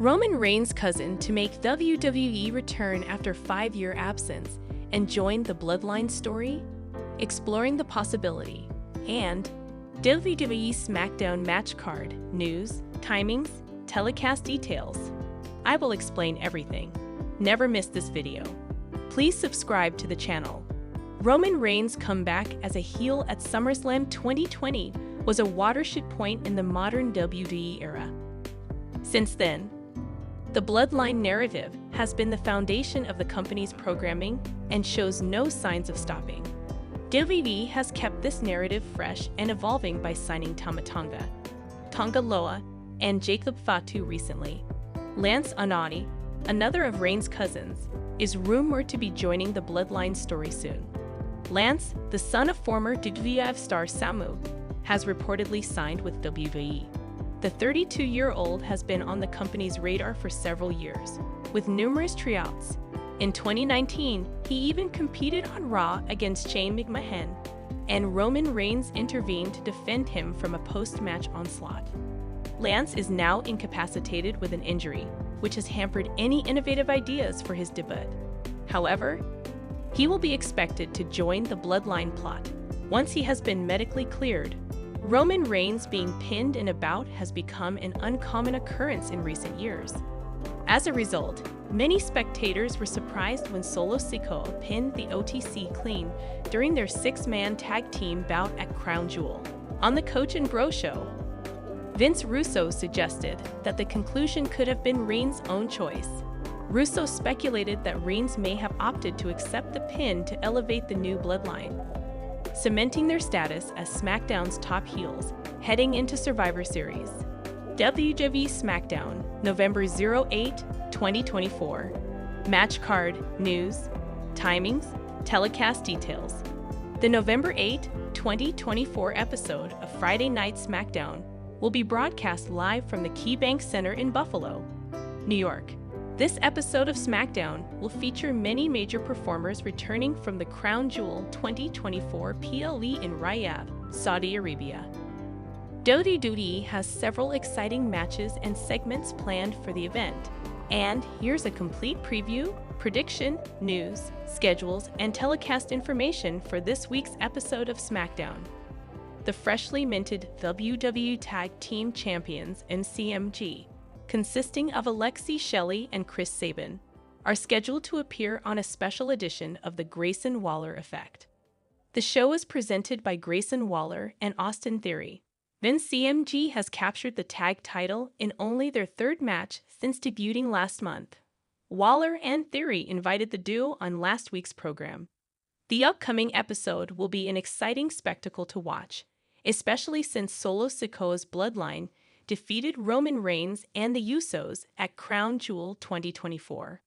Roman Reigns' cousin to make WWE return after 5-year absence and join the Bloodline story, exploring the possibility, and WWE SmackDown match card, news, timings, telecast details. I will explain everything. Never miss this video. Please subscribe to the channel. Roman Reigns' comeback as a heel at SummerSlam 2020 was a watershed point in the modern WWE era. Since then, the Bloodline narrative has been the foundation of the company's programming and shows no signs of stopping. WWE has kept this narrative fresh and evolving by signing Tama Tonga Loa, and Jacob Fatu recently. Lance Anani, another of Reigns' cousins, is rumored to be joining the Bloodline story soon. Lance, the son of former WWE star Samu, has reportedly signed with WWE. The 32-year-old has been on the company's radar for several years, with numerous tryouts. In 2019, he even competed on Raw against Shane McMahon, and Roman Reigns intervened to defend him from a post-match onslaught. Lance is now incapacitated with an injury, which has hampered any innovative ideas for his debut. However, he will be expected to join the Bloodline plot once he has been medically cleared. Roman Reigns being pinned in a bout has become an uncommon occurrence in recent years. As a result, many spectators were surprised when Solo Sikoa pinned the OTC clean during their 6-man tag team bout at Crown Jewel. On the Coach and Bro show, Vince Russo suggested that the conclusion could have been Reigns' own choice. Russo speculated that Reigns may have opted to accept the pin to elevate the new Bloodline, cementing their status as SmackDown's top heels heading into Survivor Series. WWE SmackDown, November 8, 2024. Match card, news, timings, telecast details. The November 8, 2024 episode of Friday Night SmackDown will be broadcast live from the KeyBank Center in Buffalo, New York. This episode of SmackDown will feature many major performers returning from the Crown Jewel 2024 PLE in Riyadh, Saudi Arabia. WWE has several exciting matches and segments planned for the event. And here's a complete preview, prediction, news, schedules, and telecast information for this week's episode of SmackDown. The freshly minted WWE Tag Team Champions and CMG, consisting of Alexi Shelley and Chris Sabin, are scheduled to appear on a special edition of the Grayson Waller Effect. The show is presented by Grayson Waller and Austin Theory. Then CMG has captured the tag title in only their 3rd match since debuting last month. Waller and Theory invited the duo on last week's program. The upcoming episode will be an exciting spectacle to watch, especially since Solo Sikoa's Bloodline defeated Roman Reigns and the Usos at Crown Jewel 2024.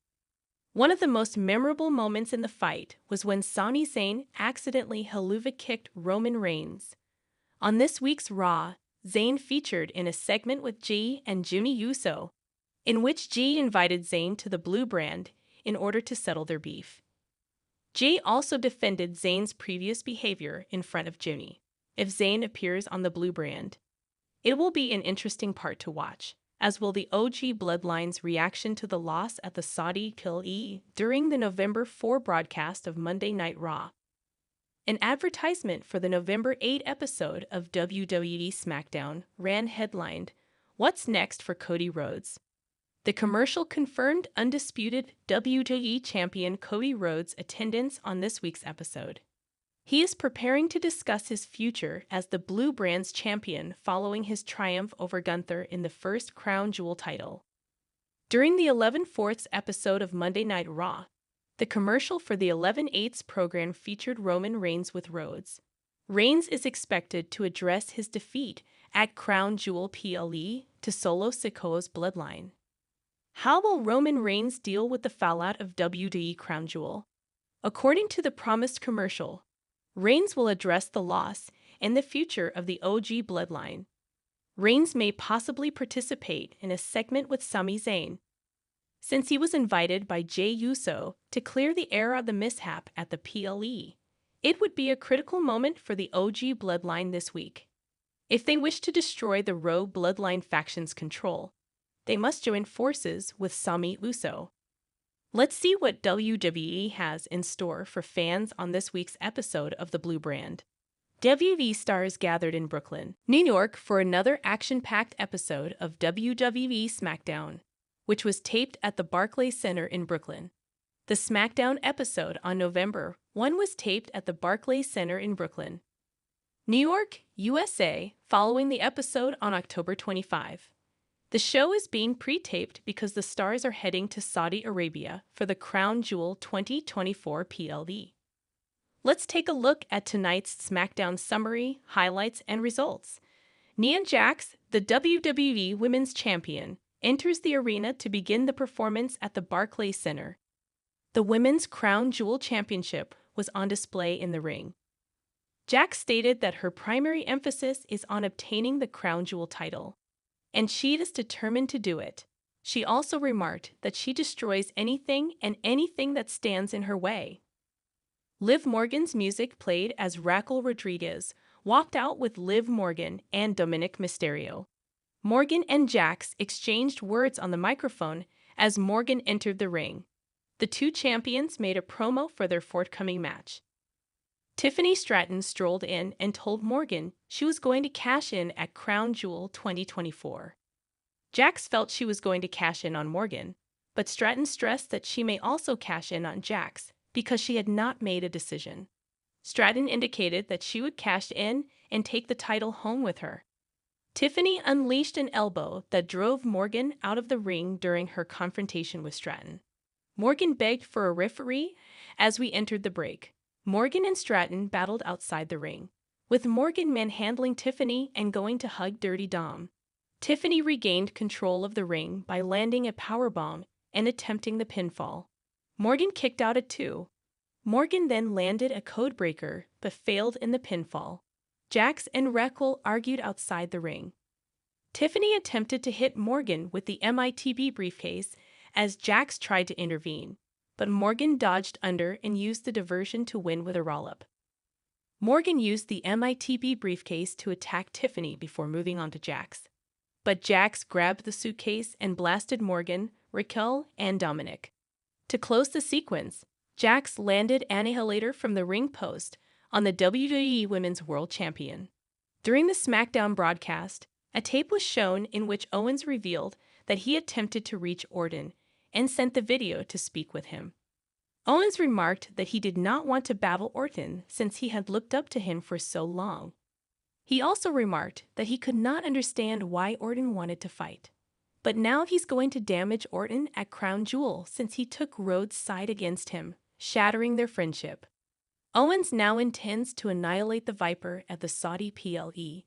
One of the most memorable moments in the fight was when Sami Zayn accidentally Helluva kicked Roman Reigns. On this week's Raw, Zayn featured in a segment with G and Jimmy Uso, in which G invited Zayn to the Blue brand in order to settle their beef. G also defended Zayn's previous behavior in front of Jimmy. If Zayn appears on the Blue brand, it will be an interesting part to watch, as will the OG Bloodline's reaction to the loss at the Saudi PLE during the November 4 broadcast of Monday Night Raw. An advertisement for the November 8 episode of WWE SmackDown ran headlined, "What's next for Cody Rhodes?" The commercial confirmed undisputed WWE champion Cody Rhodes' attendance on this week's episode. He is preparing to discuss his future as the Blue brand's champion following his triumph over Gunther in the first Crown Jewel title. During the 11/4 episode of Monday Night Raw, the commercial for the 11/8 program featured Roman Reigns with Rhodes. Reigns is expected to address his defeat at Crown Jewel PLE to Solo Sikoa's Bloodline. How will Roman Reigns deal with the fallout of WWE Crown Jewel? According to the promised commercial, Reigns will address the loss and the future of the OG Bloodline. Reigns may possibly participate in a segment with Sami Zayn, since he was invited by Jey Uso to clear the air of the mishap at the PLE. It would be a critical moment for the OG Bloodline this week. If they wish to destroy the rogue Bloodline faction's control, they must join forces with Sami Uso. Let's see what WWE has in store for fans on this week's episode of The Blue Brand. WWE stars gathered in Brooklyn, New York for another action-packed episode of WWE SmackDown, which was taped at the Barclays Center in Brooklyn. The SmackDown episode on November 1 was taped at the Barclays Center in Brooklyn, New York, USA, following the episode on October 25. The show is being pre-taped because the stars are heading to Saudi Arabia for the Crown Jewel 2024 PLE. Let's take a look at tonight's SmackDown summary, highlights, and results. Nia Jax, the WWE Women's Champion, enters the arena to begin the performance at the Barclays Center. The Women's Crown Jewel Championship was on display in the ring. Jax stated that her primary emphasis is on obtaining the Crown Jewel title, and she is determined to do it. She also remarked that she destroys anything and anything that stands in her way. Liv Morgan's music played as Raquel Rodriguez walked out with Liv Morgan and Dominic Mysterio. Morgan and Jax exchanged words on the microphone as Morgan entered the ring. The two champions made a promo for their forthcoming match. Tiffany Stratton strolled in and told Morgan she was going to cash in at Crown Jewel 2024. Jax felt she was going to cash in on Morgan, but Stratton stressed that she may also cash in on Jax because she had not made a decision. Stratton indicated that she would cash in and take the title home with her. Tiffany unleashed an elbow that drove Morgan out of the ring during her confrontation with Stratton. Morgan begged for a referee as we entered the break. Morgan and Stratton battled outside the ring, with Morgan manhandling Tiffany and going to hug Dirty Dom. Tiffany regained control of the ring by landing a powerbomb and attempting the pinfall. Morgan kicked out at 2. Morgan then landed a codebreaker but failed in the pinfall. Jax and Raquel argued outside the ring. Tiffany attempted to hit Morgan with the MITB briefcase as Jax tried to intervene, but Morgan dodged under and used the diversion to win with a roll-up. Morgan used the MITB briefcase to attack Tiffany before moving on to Jax. But Jax grabbed the suitcase and blasted Morgan, Raquel, and Dominic. To close the sequence, Jax landed Annihilator from the ring post on the WWE Women's World Champion. During the SmackDown broadcast, a tape was shown in which Owens revealed that he attempted to reach Orton and sent the video to speak with him. Owens remarked that he did not want to battle Orton since he had looked up to him for so long. He also remarked that he could not understand why Orton wanted to fight. But now he's going to damage Orton at Crown Jewel since he took Rhodes' side against him, shattering their friendship. Owens now intends to annihilate the Viper at the Saudi PLE,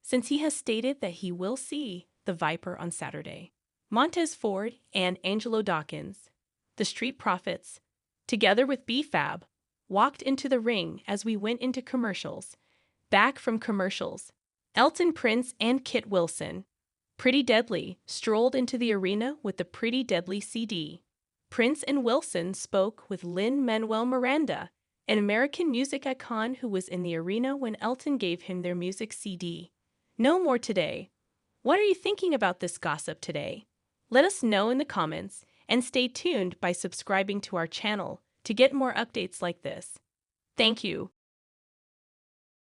since he has stated that he will see the Viper on Saturday. Montez Ford and Angelo Dawkins, the Street Profits, together with B-Fab, walked into the ring as we went into commercials. Back from commercials, Elton Prince and Kit Wilson, Pretty Deadly, strolled into the arena with the Pretty Deadly CD. Prince and Wilson spoke with Lin-Manuel Miranda, an American music icon who was in the arena when Elton gave him their music CD. No more today. What are you thinking about this gossip today? Let us know in the comments, and stay tuned by subscribing to our channel to get more updates like this. Thank you.